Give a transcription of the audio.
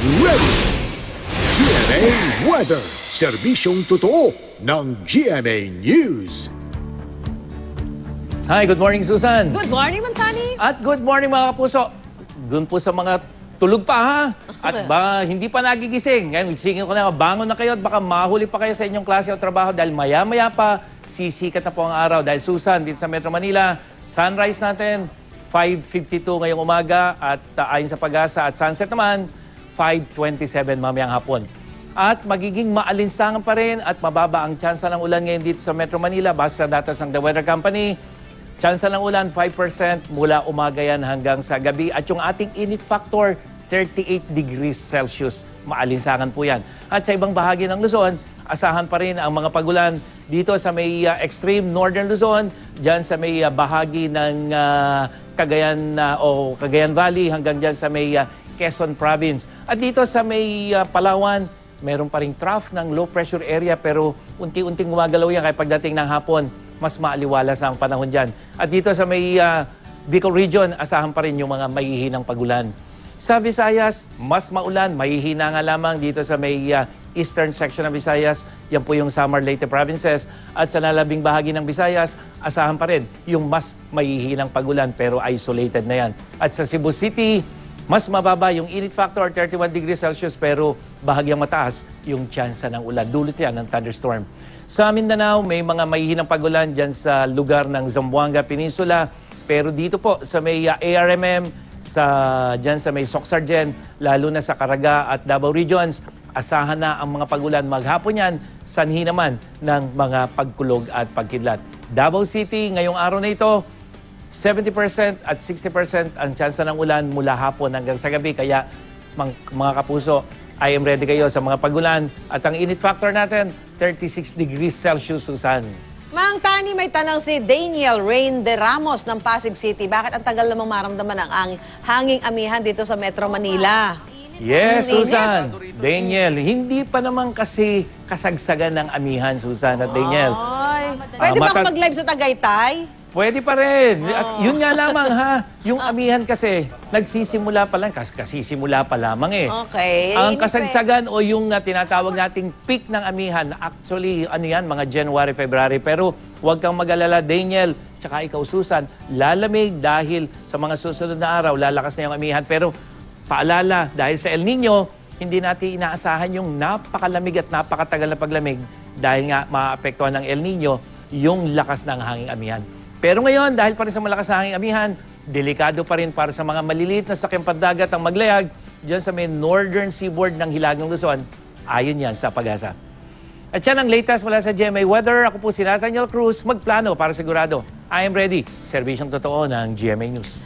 ready. GMA Weather, serbisyong totoo ng GMA News. Hi, good morning Susan. Good morning, Montani. At good morning mga kapuso. Doon po sa mga tulog pa ha. At ba hindi pa nagigising. Ngayon, gisingin ko na, bangon na kayo at baka mahuli pa kayo sa inyong klase o trabaho dahil maya-maya pa sisikat na po ang araw. Dahil Susan, dito sa Metro Manila, sunrise natin 5:52 ngayong umaga at ayon sa Pag-asa at sunset naman 5:27 mamayang hapon. At magiging maalinsangan pa rin at mababa ang tsansa ng ulan ngayon dito sa Metro Manila base sa datos ng The Weather Company. Tsansa ng ulan 5% mula umaga yan hanggang sa gabi. At yung ating init factor 38 degrees Celsius. Maalinsangan po yan. At sa ibang bahagi ng Luzon, asahan pa rin ang mga pagulan dito sa may extreme northern Luzon, dyan sa may bahagi ng Cagayan o Cagayan Valley hanggang dyan sa may Quezon Province. At dito sa may Palawan, meron pa ring trough ng low pressure area pero unti-unting gumagalaw yan kaya pagdating ng hapon, mas maaliwalas ang panahon dyan. At dito sa may Bicol Region, asahan pa rin yung mga mahihinang pagulan. Sa Visayas, mas maulan, mahihina nga lamang dito sa may eastern section ng Visayas. Yan po yung Samar Leyte provinces. At sa nalabing bahagi ng Visayas, asahan pa rin yung mas mahihinang pagulan pero isolated na yan. At sa Cebu City, mas mababa yung init factor, 31 degrees Celsius, pero bahagyang mataas yung tsansa ng ulan. Dulot yan ng thunderstorm. Sa Mindanao, may mga mahihinang pagulan dyan sa lugar ng Zamboanga Peninsula. Pero dito po sa may ARMM, dyan sa may Socsargen, lalo na sa Caraga at Davao Regions, asahan na ang mga pagulan maghapon yan, sanhi naman ng mga pagkulog at pagkidlat. Davao City, ngayong araw na ito, 70% at 60% ang tsansa ng ulan mula hapon hanggang sa gabi. Kaya mga kapuso, I am ready kayo sa mga pagulan. At ang init factor natin, 36 degrees Celsius, Susan. Mang Tani, may tanong si Daniel Rain de Ramos ng Pasig City. Bakit ang tagal namang maramdaman ang hanging amihan dito sa Metro Manila? Yes, Susan. Daniel, hindi pa naman kasi kasagsagan ng amihan, Susan at Daniel. Ay, pwede ba ako mag-live sa Tagaytay? Pwede pa rin. At yun nga lamang ha, yung amihan kasi, nagsisimula pa lang, kasisimula pa lamang eh. Okay. Ang kasagsagan o yung tinatawag nating peak ng amihan, actually, ano yan, mga January, February. Pero huwag kang mag-alala, Daniel, tsaka ikaw, Susan, lalamig dahil sa mga susunod na araw, lalakas na yung amihan. Pero paalala, dahil sa El Nino, hindi natin inaasahan yung napakalamig at napakatagal na paglamig dahil nga maapektuhan ng El Nino yung lakas ng hanging amihan. Pero ngayon, dahil pa rin sa malakas na hanging amihan, delikado pa rin para sa mga maliliit na sakyang pandagat ang maglayag dyan sa may northern seaboard ng Hilagang Luzon. Ayon yan sa Pag-asa. At yan ang latest mula sa GMA Weather. Ako po si Nathaniel Cruz, magplano para sigurado. I am ready. Serbisyong totoo ng GMA News.